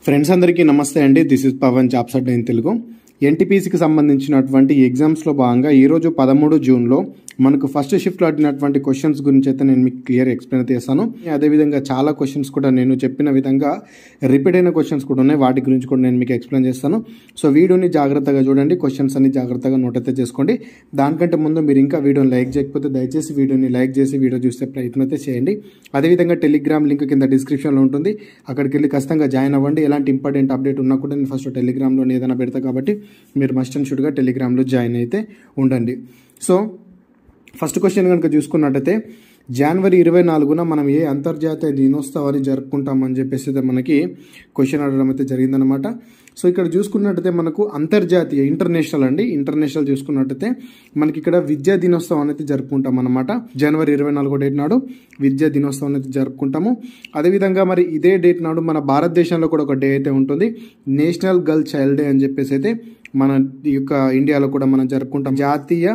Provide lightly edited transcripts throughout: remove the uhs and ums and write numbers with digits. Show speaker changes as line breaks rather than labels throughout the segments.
Friends అందరికీ నమస్తే అండి. This is Pavan jobs Adda in Telugu. ఎన్టీపీసీకి సంబంధించినటువంటి ఎగ్జామ్స్లో భాగంగా ఈరోజు 13 జూన్లో మనకు ఫస్ట్ షిఫ్ట్లో అడిగినటువంటి క్వశ్చన్స్ గురించి అయితే నేను మీకు క్లియర్ ఎక్స్ప్లెయిన్ చేస్తాను. అదేవిధంగా చాలా క్వశ్చన్స్ కూడా నేను చెప్పిన విధంగా రిపీట్ అయిన క్వశ్చన్స్ కూడా ఉన్నాయి, వాటి గురించి కూడా నేను మీకు ఎక్స్ప్లెయిన్ చేస్తాను. సో వీడియోని జాగ్రత్తగా చూడండి, క్వశ్చన్స్ అన్ని జాగ్రత్తగా నోట్ అయితే చేసుకోండి. దానికంటే ముందు మీరు ఇంకా వీడియోని లైక్ చేయకపోతే దయచేసి వీడియోని లైక్ చేసి వీడియో చూసే ప్రయత్నం అయితే చేయండి. అదేవిధంగా టెలిగ్రామ్ లింక్ కింద డిస్క్రిప్షన్లో ఉంటుంది, అక్కడికి వెళ్ళి ఖచ్చితంగా జాయిన్ అవ్వండి. ఎలాంటి ఇంపార్టెంట్ అప్డేట్ ఉన్నా కూడా నేను ఫస్ట్ టెలిగ్రామ్లో ఏదైనా పెడతా కాబట్టి మీరు మస్ట్ అండ్ షుడ్గా టెలిగ్రామ్లో జాయిన్ అయితే ఉండండి. సో ఫస్ట్ క్వశ్చన్ కనుక చూసుకున్నట్టయితే జనవరి 24న మనం ఏ అంతర్జాతీయ దినోత్సవాన్ని జరుపుకుంటామని చెప్పేసి మనకి క్వశ్చన్ అడగడం అయితే జరిగిందనమాట. సో ఇక్కడ చూసుకున్నట్టయితే మనకు అంతర్జాతీయ ఇంటర్నేషనల్ చూసుకున్నట్టయితే మనకి ఇక్కడ విద్యా దినోత్సవం అయితే జరుపుకుంటాం అనమాట. జనవరి 24 డేట్ నాడు విద్యా దినోత్సవం అయితే జరుపుకుంటాము. అదేవిధంగా మరి ఇదే డేట్ నాడు మన భారతదేశంలో కూడా ఒక డే అయితే ఉంటుంది, నేషనల్ గర్ల్ చైల్డ్ డే అని చెప్పేసి అయితే మన యొక్క ఇండియాలో కూడా మనం జరుపుకుంటాం. జాతీయ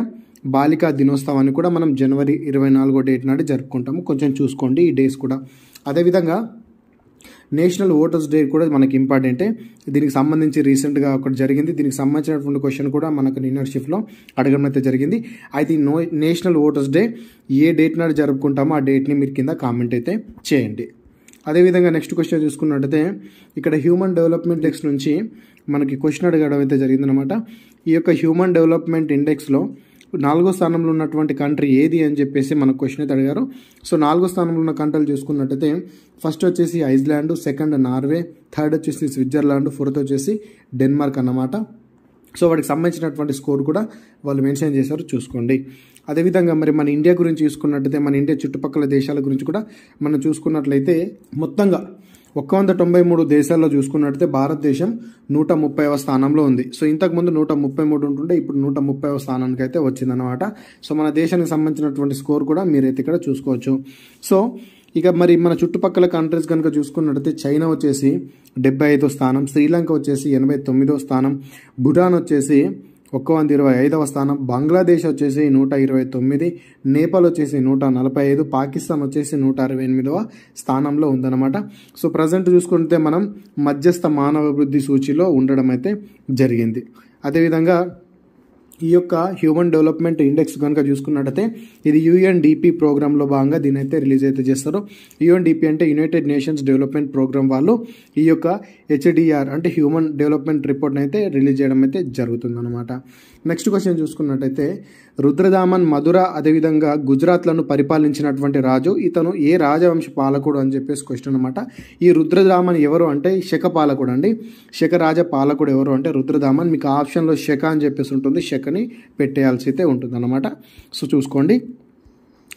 బాలికా దినోత్సవాన్ని కూడా మనం జనవరి 24 డేట్ నాడు జరుపుకుంటాము. కొంచెం చూసుకోండి ఈ డేస్ కూడా. అదేవిధంగా నేషనల్ ఓటర్స్ డే కూడా మనకి ఇంపార్టెంటే. దీనికి సంబంధించి రీసెంట్గా ఒకటి జరిగింది, దీనికి సంబంధించినటువంటి క్వశ్చన్ కూడా మనకు నిన్నటి షిఫ్ట్లో అడగడం అయితే జరిగింది. అయితే నేషనల్ ఓటర్స్ డే ఏ డేట్ నాడు జరుపుకుంటామో ఆ డేట్ని మీరు కింద కామెంట్ అయితే చేయండి. అదేవిధంగా నెక్స్ట్ క్వశ్చన్ చూసుకున్నట్టయితే ఇక్కడ హ్యూమన్ డెవలప్మెంట్ ఇండెక్స్ నుంచి మనకి క్వశ్చన్ అడగడం అయితే జరిగిందనమాట. ఈ యొక్క హ్యూమన్ డెవలప్మెంట్ ఇండెక్స్లో 4వ స్థానంలో ఉన్నటువంటి కంట్రీ ఏది అని చెప్పేసి మనకు క్వశ్చన్ అయితే అడిగారు. సో 4వ స్థానంలో ఉన్న కంట్రీలు చూసుకున్నట్టయితే ఫస్ట్ వచ్చేసి ఐస్లాండ్, సెకండ్ నార్వే, థర్డ్ వచ్చేసి స్విట్జర్లాండ్, ఫోర్త్ వచ్చేసి డెన్మార్క్ అన్నమాట. సో వాటికి సంబంధించినటువంటి స్కోర్ కూడా వాళ్ళు మెన్షన్ చేశారు, చూసుకోండి. అదేవిధంగా మరి మన ఇండియా గురించి చూసుకున్నట్టయితే మన ఇండియా చుట్టుపక్కల దేశాల గురించి కూడా మనం చూసుకున్నట్లయితే మొత్తంగా 193 దేశాల్లో చూసుకున్నట్టయితే భారతదేశం 130వ స్థానంలో ఉంది. సో ఇంతకుముందు 133 ఉంటుంటే ఇప్పుడు 130వ స్థానానికి అయితే వచ్చిందనమాట. సో మన దేశానికి సంబంధించినటువంటి స్కోర్ కూడా మీరైతే ఇక్కడ చూసుకోవచ్చు. సో ఇక మరి మన చుట్టుపక్కల కంట్రీస్ కనుక చూసుకున్నట్టయితే చైనా వచ్చేసి 75వ స్థానం, శ్రీలంక వచ్చేసి 89వ స్థానం, భూటాన్ వచ్చేసి 125వ స్థానం, బంగ్లాదేశ్ వచ్చేసి 129, నేపాల్ వచ్చేసి 145, పాకిస్తాన్ వచ్చేసి 168వ స్థానంలో ఉందన్నమాట. సో ప్రజెంట్ చూసుకుంటే మనం మధ్యస్థ మానవ అభివృద్ధి సూచిలో ఉండడం అయితే జరిగింది. అదేవిధంగా ఈ యొక్క హ్యూమన్ డెవలప్మెంట్ ఇండెక్స్ కనుక చూసుకున్నట్టయితే ఇది యుఎన్డిపి ప్రోగ్రాంలో భాగంగా దీని అయితే రిలీజ్ అయితే చేస్తారు. యుఎన్డిపి అంటే యునైటెడ్ నేషన్స్ డెవలప్మెంట్ ప్రోగ్రామ్ వాళ్ళు ఈ యొక్క హెచ్డిఆర్ అంటే హ్యూమన్ డెవలప్మెంట్ రిపోర్ట్ని అయితే రిలీజ్ చేయడం అయితే జరుగుతుందన్నమాట. నెక్స్ట్ క్వశ్చన్ చూసుకున్నట్టయితే రుద్రదామన్ మధుర అదేవిధంగా గుజరాత్లను పరిపాలించినటువంటి రాజు, ఇతను ఏ రాజవంశ పాలకుడు అని చెప్పేసి క్వశ్చన్ అనమాట. ఈ రుద్రదామన్ ఎవరు అంటే శక పాలకుడు అండి. శక రాజ పాలకుడు ఎవరు అంటే రుద్రదామన్. మీకు ఆప్షన్లో శక అని చెప్పేసి ఉంటుంది, శకని పెట్టేయాల్సి అయితే ఉంటుంది అన్నమాట. సో చూసుకోండి.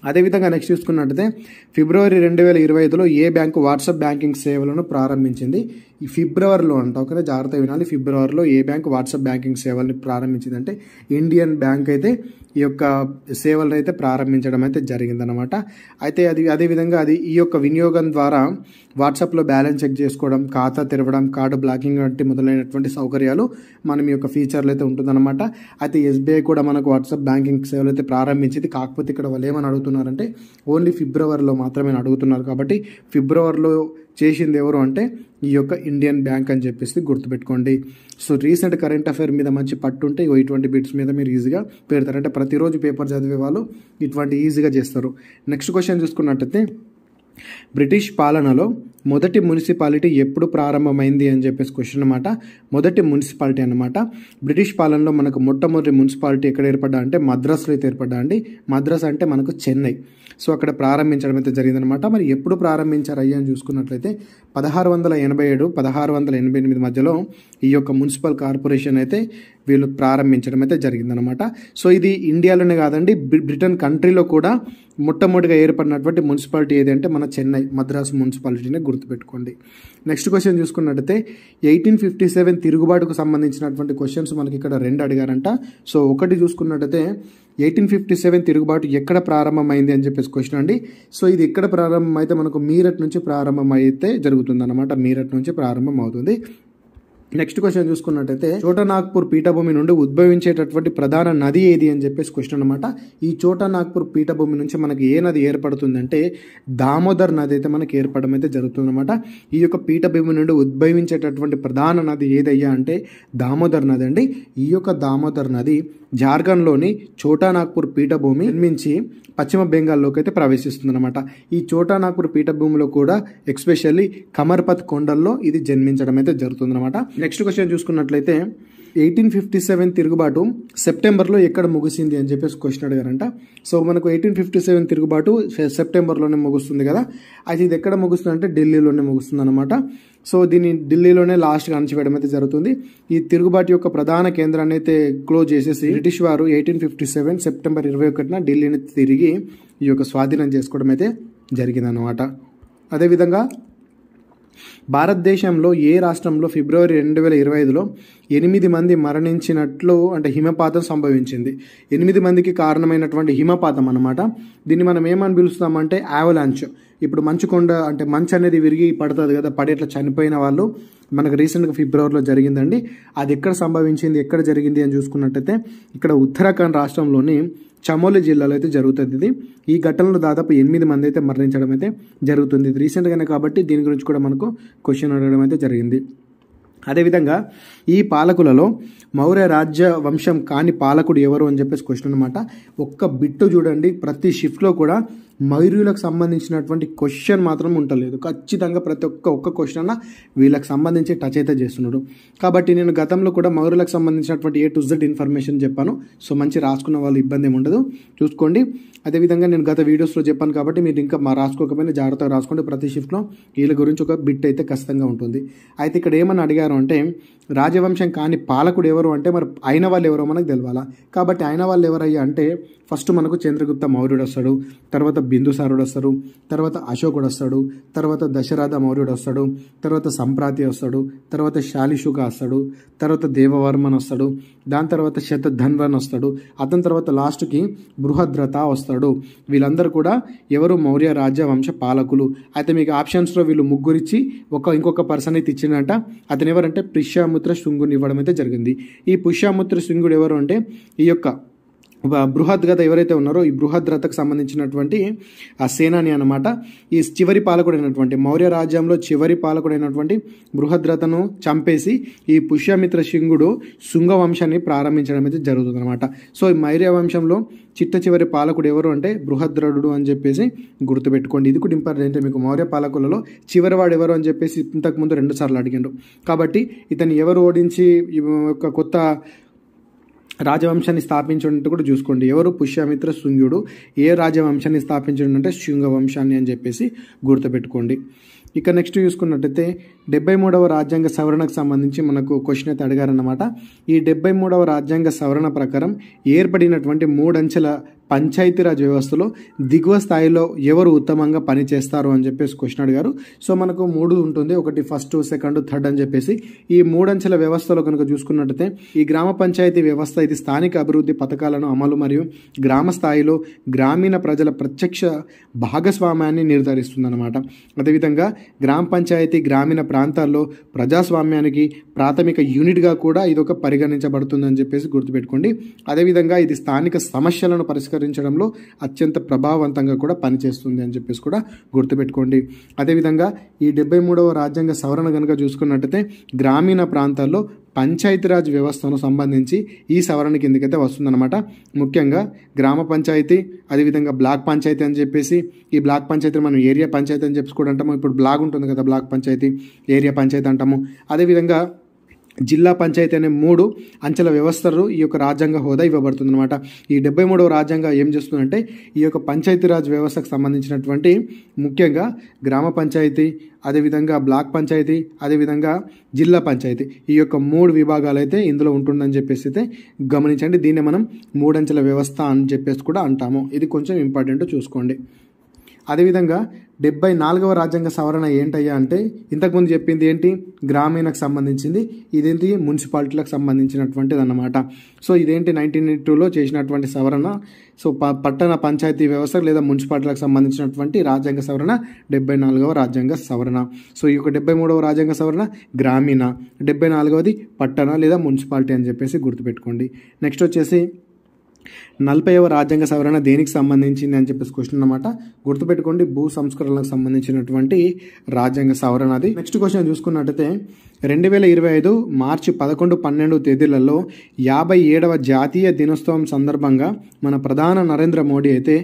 అదేవిధంగా నెక్స్ట్ చూసుకున్నట్టయితే ఫిబ్రవరి 2025లో ఏ బ్యాంకు వాట్సాప్ బ్యాంకింగ్ సేవలను ప్రారంభించింది? ఈ ఫిబ్రవరిలో అంట, ఓకే జాగ్రత్త వినాలి. ఫిబ్రవరిలో ఏ బ్యాంకు వాట్సాప్ బ్యాంకింగ్ సేవల్ని ప్రారంభించిందంటే ఇండియన్ బ్యాంక్ అయితే ఈ యొక్క సేవలను అయితే ప్రారంభించడం అయితే జరిగిందనమాట. అయితే అదేవిధంగా ఈ యొక్క వినియోగం ద్వారా వాట్సాప్లో బ్యాలెన్స్ చెక్ చేసుకోవడం, ఖాతా తెరవడం, కార్డు బ్లాకింగ్ వంటి మొదలైనటువంటి సౌకర్యాలు మనం ఈ యొక్క ఫీచర్లు అయితే ఉంటుందన్నమాట. అయితే ఎస్బీఐ కూడా మనకు వాట్సాప్ బ్యాంకింగ్ సేవలు అయితే ప్రారంభించింది. కాకపోతే ఇక్కడ వాళ్ళు ఏమని అడుగుతున్నారంటే ఓన్లీ ఫిబ్రవరిలో మాత్రమే అడుగుతున్నారు. కాబట్టి ఫిబ్రవరిలో చేసింది ఎవరు అంటే ఈ యొక్క ఇండియన్ బ్యాంక్ అని చెప్పేసి గుర్తుపెట్టుకోండి. సో రీసెంట్ కరెంట్ అఫైర్ మీద మంచి పట్టుంటే ఇటువంటి బిట్స్ మీద మీరు ఈజీగా పెడతారు. అంటే ప్రతిరోజు పేపర్ చదివే వాళ్ళు ఇటువంటి ఈజీగా చేస్తారు. నెక్స్ట్ క్వశ్చన్ చూసుకున్నట్టయితే బ్రిటిష్ పాలనలో మొదటి మున్సిపాలిటీ ఎప్పుడు ప్రారంభమైంది అని చెప్పేసి క్వశ్చన్ అనమాట. మొదటి మున్సిపాలిటీ అనమాట. బ్రిటిష్ పాలనలో మనకు మొట్టమొదటి మున్సిపాలిటీ ఎక్కడ ఏర్పడ్డా అంటే మద్రాసులో అయితే ఏర్పడ్డా అండి. మద్రాస్ అంటే మనకు చెన్నై. సో అక్కడ ప్రారంభించడం అయితే జరిగిందనమాట. మరి ఎప్పుడు ప్రారంభించారు అయ్యా అని చూసుకున్నట్లయితే 1687, 1688 మధ్యలో ఈ యొక్క మున్సిపల్ కార్పొరేషన్ అయితే వీళ్ళు ప్రారంభించడం అయితే జరిగిందనమాట. సో ఇది ఇండియాలోనే కాదండి, బ్రిటన్ కంట్రీలో కూడా మొట్టమొదటిగా ఏర్పడినటువంటి మున్సిపాలిటీ ఏది అంటే మన చెన్నై మద్రాసు మున్సిపాలిటీనే గుర్తుపెట్టుకోండి. నెక్స్ట్ క్వశ్చన్ చూసుకున్నట్టయితే 1857 తిరుగుబాటుకు సంబంధించినటువంటి క్వశ్చన్స్ మనకి ఇక్కడ 2 అడిగారంట. సో ఒకటి చూసుకున్నట్టయితే 1857 తిరుగుబాటు ఎక్కడ ప్రారంభమైంది అని చెప్పేసి క్వశ్చన్ అండి. సో ఇది ఎక్కడ ప్రారంభం అయితే మనకు మీరట్ నుంచి ప్రారంభం అయితే జరుగుతుంది అనమాట. మీరట్ నుంచి ప్రారంభం అవుతుంది. నెక్స్ట్ క్వశ్చన్ చూసుకున్నట్టయితే చోటా నాగ్పూర్ పీఠభూమి నుండి ఉద్భవించేటటువంటి ప్రధాన నది ఏది అని చెప్పేసి క్వశ్చన్ అనమాట. ఈ చోటా నాగ్పూర్ పీఠభూమి నుంచి మనకి ఏ నది ఏర్పడుతుందంటే దామోదర్ నది అయితే మనకి ఏర్పడడం అయితే జరుగుతుందన్నమాట. ఈ యొక్క పీఠభూమి నుండి ఉద్భవించేటటువంటి ప్రధాన నది ఏదయ్యా అంటే దామోదర్ నది అండి. ఈ యొక్క దామోదర్ నది జార్ఖండ్లోని చోటా నాగ్పూర్ పీఠభూమి నిర్మించి పశ్చిమ బెంగాల్లోకి అయితే ప్రవేశిస్తుందన్నమాట. ఈ చోటా నాగ్పూర్ పీఠభూమిలో కూడా ఎక్స్పెషల్లీ కమర్పత్ కొండల్లో ఇది జన్మించడం అయితే జరుగుతుందన్నమాట. నెక్స్ట్ క్వశ్చన్ చూసుకున్నట్లయితే 1857 తిరుగుబాటు సెప్టెంబర్లో ఎక్కడ ముగిసింది అని చెప్పేసి క్వశ్చన్ అడిగారంట. సో మనకు 1857 తిరుగుబాటు సెప్టెంబర్లోనే ముగుస్తుంది కదా. అయితే ఇది ఎక్కడ ముగుస్తుంది అంటే ఢిల్లీలోనే ముగుస్తుంది అనమాట. సో దీన్ని ఢిల్లీలోనే లాస్ట్గా అణచివేయడం అయితే జరుగుతుంది. ఈ తిరుగుబాటు యొక్క ప్రధాన కేంద్రాన్ని అయితే క్లోజ్ చేసేసి బ్రిటిష్ వారు 1857 సెప్టెంబర్ 21న ఢిల్లీని తిరిగి ఈ యొక్క స్వాధీనం చేసుకోవడం అయితే జరిగిందనమాట. అదేవిధంగా భారతదేశంలో ఏ రాష్ట్రంలో ఫిబ్రవరి 2025లో 8 మంది మరణించినట్లు అంటే హిమపాతం సంభవించింది. 8 మందికి కారణమైనటువంటి హిమపాతం అన్నమాట. దీన్ని మనం ఏమని పిలుస్తామంటే యావలాంచ్. ఇప్పుడు మంచుకొండ అంటే మంచు అనేది విరిగి పడుతుంది కదా, పడి అట్లా చనిపోయిన వాళ్ళు మనకు రీసెంట్గా ఫిబ్రవరిలో జరిగిందండి. అది ఎక్కడ సంభవించింది, ఎక్కడ జరిగింది అని చూసుకున్నట్టయితే ఇక్కడ ఉత్తరాఖండ్ రాష్ట్రంలోని చమోలి జిల్లాలో అయితే జరుగుతుంది ఇది. ఈ ఘటనలో దాదాపు 8 మంది అయితే మరణించడం అయితే జరుగుతుంది. ఇది రీసెంట్గానే కాబట్టి దీని గురించి కూడా మనకు క్వశ్చన్ అడగడం అయితే జరిగింది. అదేవిధంగా ఈ పాలకులలో మౌర్య రాజ్య వంశం కాని పాలకుడు ఎవరు అని చెప్పేసి క్వశ్చన్ అనమాట. ఒక్క బిట్టు చూడండి, ప్రతి షిఫ్ట్లో కూడా మౌర్యులకు సంబంధించినటువంటి క్వశ్చన్ మాత్రం ఉండలేదు. ఖచ్చితంగా ప్రతి ఒక్క క్వశ్చన్ అన్న వీళ్ళకి సంబంధించి టచ్ అయితే చేస్తున్నాడు. కాబట్టి నేను గతంలో కూడా మౌర్యులకు సంబంధించినటువంటి A to Z ఇన్ఫర్మేషన్ చెప్పాను. సో మంచి రాసుకున్న వాళ్ళు ఇబ్బంది ఏమి ఉండదు, చూసుకోండి. అదేవిధంగా నేను గత వీడియోస్లో చెప్పాను కాబట్టి మీరు ఇంకా రాసుకోకపోయినా జాగ్రత్తగా రాసుకోండి. ప్రతి షిఫ్ట్లో వీళ్ళ గురించి ఒక బిట్ అయితే ఖచ్చితంగా ఉంటుంది. అయితే ఇక్కడ ఏమని అడిగారు అంటే రాజవంశం కాని పాలకుడు ఎవరు అంటే మరి అయిన వాళ్ళు ఎవరో మనకు తెలవాలా. కాబట్టి అయిన వాళ్ళు ఎవరయ్యా అంటే ఫస్ట్ మనకు చంద్రగుప్త మౌర్యుడు వస్తాడు, తర్వాత బిందుసారుడు వస్తాడు, తర్వాత అశోకుడు వస్తాడు, తర్వాత దశరథ మౌర్యుడు వస్తాడు, తర్వాత సంప్రాతి వస్తాడు, తర్వాత శాలిశుక వస్తాడు, తర్వాత దేవవర్మన్ వస్తాడు, దాని తర్వాత శతధన్వన్ వస్తాడు, అతని తర్వాత లాస్ట్కి బృహద్రథ వస్తాడు. వీళ్ళందరూ కూడా ఎవరు మౌర్య రాజ్యవంశ పాలకులు. అయితే మీకు ఆప్షన్స్లో వీళ్ళు ముగ్గురిచ్చి ఇంకొక పర్సన్ అయితే ఇచ్చిందంట. అతను ఎవరంటే పుష్యమిత్ర శృంగుని ఇవ్వడం అయితే జరిగింది. ఈ పుష్యమిత్ర శృంగుడు ఎవరు అంటే ఈ యొక్క బృహద్రథ ఎవరైతే ఉన్నారో ఈ బృహద్రథకు సంబంధించినటువంటి ఆ సేనాని అనమాట. ఈ చివరి పాలకుడైనటువంటి మౌర్య రాజ్యంలో చివరి పాలకుడైనటువంటి బృహద్రథను చంపేసి ఈ పుష్యమిత్ర శృంగుడు శృంగ వంశాన్ని ప్రారంభించడం అయితే జరుగుతుంది అనమాట. సో ఈ మౌర్య వంశంలో చివరి పాలకుడు ఎవరు అంటే బృహద్రథుడు అని చెప్పేసి గుర్తుపెట్టుకోండి. ఇది కూడా ఇంపార్టెంట్. మీకు మౌర్య పాలకులలో చివరివాడు ఎవరు అని చెప్పేసి ఇంతకుముందు 2 సార్లు అడిగిండు. కాబట్టి ఇతను ఎవరు ఓడించి ఒక కొత్త రాజవంశాన్ని స్థాపించినట్టు కూడా చూసుకోండి. ఎవరు పుష్యమిత్ర శృంగుడు. ఏ రాజవంశాన్ని స్థాపించడంటే శృంగ వంశాన్ని అని చెప్పేసి గుర్తుపెట్టుకోండి. ఇక నెక్స్ట్ చూసుకున్నట్టయితే 73వ రాజ్యాంగ సవరణకు సంబంధించి మనకు క్వశ్చన్ అయితే అడిగారన్నమాట. ఈ 73వ రాజ్యాంగ సవరణ ప్రకారం ఏర్పడినటువంటి 3 అంచెల పంచాయతీరాజ్ వ్యవస్థలో దిగువ స్థాయిలో ఎవరు ఉత్తమంగా పనిచేస్తారు అని చెప్పేసి క్వశ్చన్ అడిగారు. సో మనకు 3 ఉంటుంది, ఒకటి ఫస్ట్, సెకండ్, థర్డ్ అని చెప్పేసి. ఈ 3 అంచెల వ్యవస్థలో కనుక చూసుకున్నట్టయితే ఈ గ్రామ పంచాయతీ వ్యవస్థ ఇది స్థానిక అభివృద్ధి పథకాలను అమలు మరియు గ్రామ స్థాయిలో గ్రామీణ ప్రజల ప్రత్యక్ష భాగస్వామ్యాన్ని నిర్ధారిస్తుందన్నమాట. అదేవిధంగా గ్రామ పంచాయతీ గ్రామీణ ప్రాంతాల్లో ప్రజాస్వామ్యానికి ప్రాథమిక యూనిట్గా కూడా ఇది ఒక పరిగణించబడుతుందని చెప్పేసి గుర్తుపెట్టుకోండి. అదేవిధంగా ఇది స్థానిక సమస్యలను పరిష్కరించడంలో అత్యంత ప్రభావవంతంగా కూడా పనిచేస్తుంది అని చెప్పేసి కూడా గుర్తుపెట్టుకోండి. అదేవిధంగా ఈ 73వ రాజ్యాంగ సవరణ కనుక చూసుకున్నట్టయితే గ్రామీణ ప్రాంతాల్లో పంచాయతీరాజ్ వ్యవస్థను సంబంధించి ఈ సవరణ కిందకైతే వస్తుందన్నమాట. ముఖ్యంగా గ్రామ పంచాయతీ, అదేవిధంగా బ్లాక్ పంచాయతీ అని చెప్పేసి, ఈ బ్లాక్ పంచాయతీ మనం ఏరియా పంచాయతీ అని చెప్పి కూడా అంటాము. ఇప్పుడు బ్లాక్ ఉంటుంది కదా, బ్లాక్ పంచాయతీ, ఏరియా పంచాయతీ అంటాము. అదేవిధంగా జిల్లా పంచాయతీ అనే 3 అంచెల వ్యవస్థలు ఈ యొక్క రాజ్యాంగ హోదా ఇవ్వబడుతుంది అనమాట. ఈ 73వ రాజ్యాంగం ఏం చేస్తుందంటే ఈ యొక్క పంచాయతీరాజ్ వ్యవస్థకు సంబంధించినటువంటి ముఖ్యంగా గ్రామ పంచాయతీ, అదేవిధంగా బ్లాక్ పంచాయతీ, అదేవిధంగా జిల్లా పంచాయతీ, ఈ యొక్క 3 విభాగాలు అయితే ఇందులో ఉంటుందని చెప్పేసి అయితే గమనించండి. దీన్ని మనం 3 అంచెల వ్యవస్థ అని చెప్పేసి కూడా అంటాము. ఇది కొంచెం ఇంపార్టెంట్ చూసుకోండి. అదేవిధంగా 74వ రాజ్యాంగ సవరణ ఏంటయ్యా అంటే ఇంతకుముందు చెప్పింది ఏంటి, గ్రామీణకు సంబంధించింది, ఇదేంటి మున్సిపాలిటీలకు సంబంధించినటువంటిది అన్నమాట. సో ఇదేంటి 1982లో చేసినటువంటి సవరణ. సో పట్టణ పంచాయతీ వ్యవస్థ లేదా మున్సిపాలిటీలకు సంబంధించినటువంటి రాజ్యాంగ సవరణ 74వ రాజ్యాంగ సవరణ. సో ఈ యొక్క 73వ రాజ్యాంగ సవరణ గ్రామీణ, 74వది పట్టణ లేదా మున్సిపాలిటీ అని చెప్పేసి గుర్తుపెట్టుకోండి. నెక్స్ట్ వచ్చేసి 40వ రాజ్యాంగ సవరణ దేనికి సంబంధించింది అని చెప్పేసి క్వశ్చన్ అన్నమాట. గుర్తుపెట్టుకోండి, భూ సంస్కరణలకు సంబంధించినటువంటి రాజ్యాంగ సవరణ అది. నెక్స్ట్ క్వశ్చన్ చూసుకున్నట్టయితే 2025 మార్చి 11, 12 తేదీలలో 57వ జాతీయ దినోత్సవం సందర్భంగా మన ప్రధాన నరేంద్ర మోడీ అయితే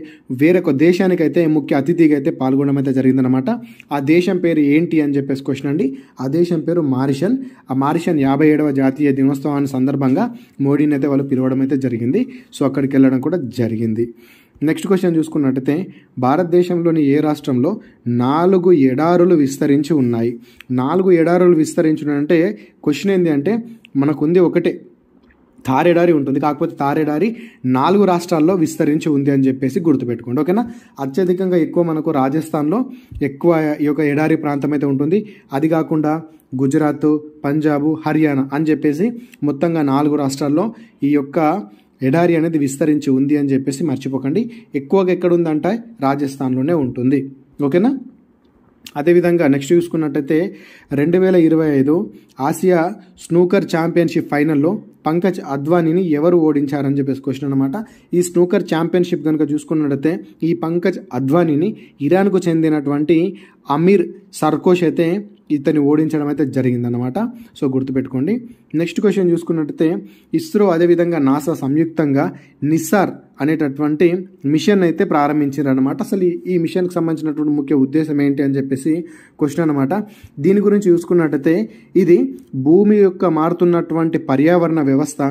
వేరొక దేశానికైతే ముఖ్య అతిథిగా అయితే పాల్గొనడం అయితే జరిగిందనమాట. ఆ దేశం పేరు ఏంటి అని చెప్పేసి క్వశ్చన్ అండి. ఆ దేశం పేరు మారిషన్. ఆ మారిషన్ 57వ జాతీయ దినోత్సవాన్ని సందర్భంగా మోడీని అయితే వాళ్ళు పిలవడం అయితే జరిగింది. సో అక్కడికి వెళ్ళడం కూడా జరిగింది. నెక్స్ట్ క్వశ్చన్ చూసుకున్నట్టయితే భారతదేశంలోని ఏ రాష్ట్రంలో 4 ఎడారులు విస్తరించి ఉన్నాయి? 4 ఎడారులు విస్తరించడం అంటే క్వశ్చన్ ఏంటి అంటే మనకుంది ఒకటే థార్ ఎడారి ఉంటుంది, కాకపోతే థార్ ఎడారి 4 రాష్ట్రాల్లో విస్తరించి ఉంది అని చెప్పేసి గుర్తుపెట్టుకోండి. ఓకేనా. అత్యధికంగా ఎక్కువ మనకు రాజస్థాన్లో ఎక్కువ ఈ యొక్క ఎడారి ప్రాంతం అయితే ఉంటుంది. అది కాకుండా గుజరాత్, పంజాబ్, హర్యానా అని చెప్పేసి మొత్తంగా 4 రాష్ట్రాల్లో ఈ యొక్క ఎడారి అనేది విస్తరించి ఉంది అని చెప్పేసి మర్చిపోకండి. ఎక్కువగా ఎక్కడ ఉందంటే రాజస్థాన్లోనే ఉంటుంది. ఓకేనా. అదేవిధంగా నెక్స్ట్ చూసుకున్నట్టయితే 2025 ఆసియా స్నూకర్ ఛాంపియన్షిప్ ఫైనల్లో పంకజ్ అద్వానీని ఎవరు ఓడించారని చెప్పేసి క్వశ్చన్ అనమాట. ఈ స్నూకర్ ఛాంపియన్షిప్ కనుక చూసుకున్నట్టయితే ఈ పంకజ్ అద్వానీని ఇరాన్కు చెందినటువంటి అమీర్ సర్కోష్ అయితే ఇతన్ని ఓడించడం అయితే జరిగిందనమాట. సో గుర్తుపెట్టుకోండి. నెక్స్ట్ క్వశ్చన్ చూసుకున్నట్టయితే ఇస్రో అదేవిధంగా నాసా సంయుక్తంగా నిస్సార్ అనేటటువంటి మిషన్ అయితే ప్రారంభించారనమాట. అసలు ఈ మిషన్కి సంబంధించినటువంటి ముఖ్య ఉద్దేశం ఏంటి అని చెప్పేసి క్వశ్చన్ అనమాట. దీని గురించి చూసుకున్నట్టయితే ఇది భూమి యొక్క మారుతున్నటువంటి పర్యావరణ వ్యవస్థ,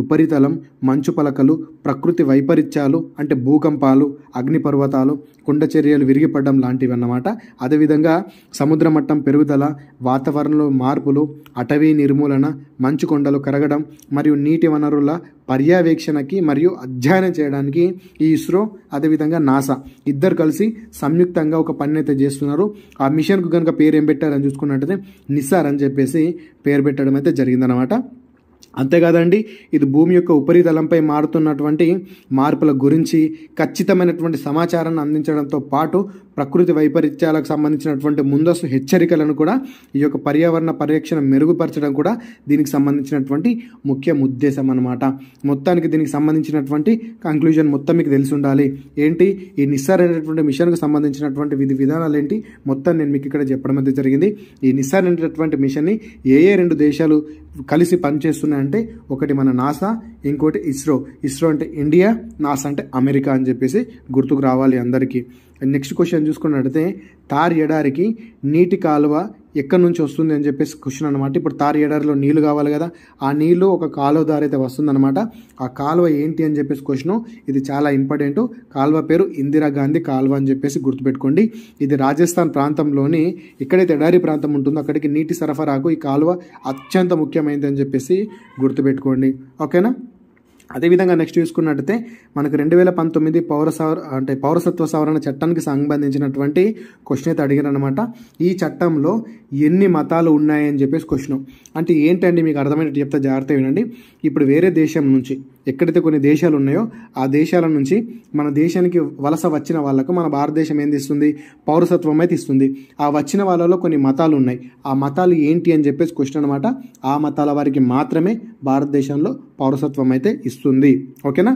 ఉపరితలం, మంచు పలకలు, ప్రకృతి వైపరీత్యాలు అంటే భూకంపాలు, అగ్నిపర్వతాలు, కొండ చర్యలు విరిగిపడడం లాంటివి అన్నమాట. అదేవిధంగా సముద్ర మట్టం పెరుగుదల, వాతావరణంలో మార్పులు, అటవీ నిర్మూలన, మంచు కొండలు కరగడం మరియు నీటి వనరుల పర్యవేక్షణకి మరియు అధ్యయనం చేయడానికి ఈ ఇస్రో అదేవిధంగా నాసా ఇద్దరు కలిసి సంయుక్తంగా ఒక పని అయితే చేస్తున్నారు. ఆ మిషన్కు కనుక పేరు ఏం పెట్టారని చూసుకున్నట్టయితే నిస్సార్ అని చెప్పేసి పేరు పెట్టడం అయితే జరిగిందనమాట. అంతేకాదండి, ఇది భూమి యొక్క ఉపరితలంపై మారుతున్నటువంటి మార్పుల గురించి ఖచ్చితమైనటువంటి సమాచారాన్ని అందించడంతో పాటు ప్రకృతి వైపరీత్యాలకు సంబంధించినటువంటి ముందస్తు హెచ్చరికలను కూడా ఈ యొక్క పర్యావరణ పరిరక్షణ మెరుగుపరచడం కూడా దీనికి సంబంధించినటువంటి ముఖ్య ఉద్దేశం అన్నమాట. మొత్తానికి దీనికి సంబంధించినటువంటి కంక్లూజన్ మొత్తం మీకు తెలిసి ఉండాలి. ఏంటి ఈ నిస్సార్ అనేటువంటి మిషన్కు సంబంధించినటువంటి విధి విధానాలు ఏంటి మొత్తం నేను మీకు ఇక్కడ చెప్పడం అయితే జరిగింది. ఈ నిస్సార్ అనేటటువంటి మిషన్ని ఏ 2 దేశాలు కలిసి పనిచేస్తున్నాయంటే ఒకటి మన నాసా, ఇంకోటి ఇస్రో. ఇస్రో అంటే ఇండియా, నాసా అంటే అమెరికా అని చెప్పేసి గుర్తుకు రావాలి అందరికీ. నెక్స్ట్ క్వశ్చన్ చూసుకున్నట్టయితే తార్ ఎడారికి నీటి కాలువ ఎక్కడి నుంచి వస్తుంది అని చెప్పేసి క్వశ్చన్ అనమాట. ఇప్పుడు తార్ ఎడారిలో నీళ్లు కావాలి కదా, ఆ నీళ్లు ఒక కాలువ దారి అయితే వస్తుందన్నమాట. ఆ కాలువ ఏంటి అని చెప్పేసి క్వశ్చన్, ఇది చాలా ఇంపార్టెంట్. కాలువ పేరు ఇందిరాగాంధీ కాలువ అని చెప్పేసి గుర్తుపెట్టుకోండి. ఇది రాజస్థాన్ ప్రాంతంలోని ఎక్కడైతే ఎడారి ప్రాంతం ఉంటుందో అక్కడికి నీటి సరఫరాకు ఈ కాలువ అత్యంత ముఖ్యమైనది అని చెప్పేసి గుర్తుపెట్టుకోండి. ఓకేనా. అదేవిధంగా నెక్స్ట్ చూసుకున్నట్టయితే మనకు 2019 పౌరసత్వ సవరణ చట్టానికి సంబంధించినటువంటి క్వశ్చన్ అయితే అడిగారనమాట. ఈ చట్టంలో ఎన్ని మతాలు ఉన్నాయని చెప్పేసి క్వశ్చన్. అంటే ఏంటండి మీకు అర్థమైనట్టు చెప్తే జాగ్రత్త వినండి. ఇప్పుడు వేరే దేశం నుంచి ఎక్కడైతే కొన్ని దేశాలు ఉన్నాయో ఆ దేశాల నుంచి మన దేశానికి వలస వచ్చిన వాళ్ళకు మన భారతదేశం ఏంది ఇస్తుంది, పౌరసత్వం అయితే ఇస్తుంది. ఆ వచ్చిన వాళ్ళలో కొన్ని మతాలు ఉన్నాయి. ఆ మతాలు ఏంటి అని చెప్పేసి క్వశ్చన్ అనమాట. ఆ మతాల వారికి మాత్రమే భారతదేశంలో పౌరసత్వం అయితే ఇస్తుంది. ఓకేనా.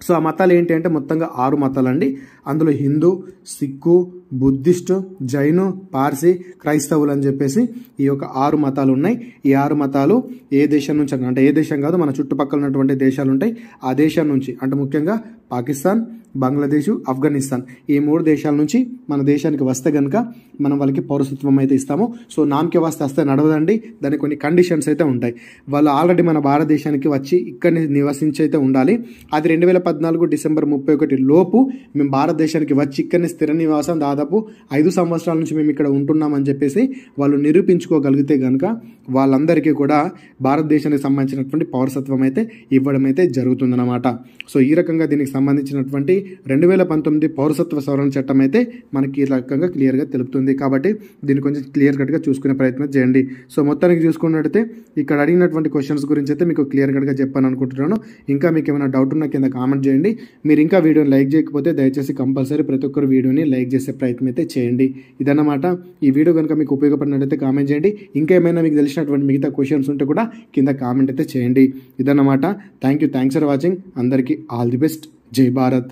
సో ఆ మతాలు ఏంటి అంటే మొత్తంగా 6 మతాలు అండి. అందులో హిందూ, సిక్కు, బుద్ధిస్ట్, జైను, పార్సీ, క్రైస్తవులు అని చెప్పేసి ఈ యొక్క 6 మతాలు ఉన్నాయి. ఈ 6 మతాలు ఏ దేశం నుంచి అంటే ఏ దేశం కాదు, మన చుట్టుపక్కల ఉన్నటువంటి దేశాలు ఉంటాయి. ఆ దేశం నుంచి అంటే ముఖ్యంగా పాకిస్తాన్, బంగ్లాదేశ్, ఆఫ్ఘనిస్తాన్ ఈ 3 దేశాల నుంచి మన దేశానికి వస్తే కనుక మనం వాళ్ళకి పౌరసత్వం అయితే ఇస్తాము. సో నామకే వస్తే నడవదండి, దానికి కొన్ని కండిషన్స్ అయితే ఉంటాయి. వాళ్ళు ఆల్రెడీ మన భారతదేశానికి వచ్చి ఇక్కడిని నివసించి అయితే ఉండాలి. అది 2014 డిసెంబర్ 31 లోపు మేము భారతదేశం భారతదేశానికి వచ్చి ఇక్కడనే స్థిర నివాసం దాదాపు 5 సంవత్సరాల నుంచి మేము ఇక్కడ ఉంటున్నామని చెప్పేసి వాళ్ళు నిరూపించుకోగలిగితే కనుక వాళ్ళందరికీ కూడా భారతదేశానికి సంబంధించినటువంటి పౌరసత్వం అయితే ఇవ్వడం అయితే జరుగుతుందన్నమాట. సో ఈ రకంగా దీనికి సంబంధించినటువంటి 2019 పౌరసత్వ సవరణ చట్టం అయితే మనకి ఈ రకంగా క్లియర్గా తెలుపుతుంది. కాబట్టి దీన్ని కొంచెం క్లియర్ కట్గా చూసుకునే ప్రయత్నం చేయండి. సో మొత్తానికి చూసుకున్నట్టయితే ఇక్కడ అడిగినటువంటి క్వశ్చన్స్ గురించి అయితే మీకు క్లియర్ కట్గా చెప్పాను అనుకుంటున్నాను. ఇంకా మీకు ఏమైనా డౌట్ ఉన్నా కింద కామెంట్ చేయండి. మీరు ఇంకా వీడియోని లైక్ చేయకపోతే దయచేసి కంపల్సరీ ప్రతి ఒక్కరు వీడియోని లైక్ చేసే ప్రయత్నం అయితే చేయండి. ఇదన్నమాట. ఈ వీడియో కనుక మీకు ఉపయోగపడినట్టయితే కామెంట్ చేయండి. ఇంకా ఏమైనా మీకు తెలిసినటువంటి మిగతా క్వశ్చన్స్ ఉంటే కూడా కింద కామెంట్ అయితే చేయండి. ఇదన్నమాట. Thanks for watching. అందరికీ ఆల్ ది బెస్ట్. జై భారత్.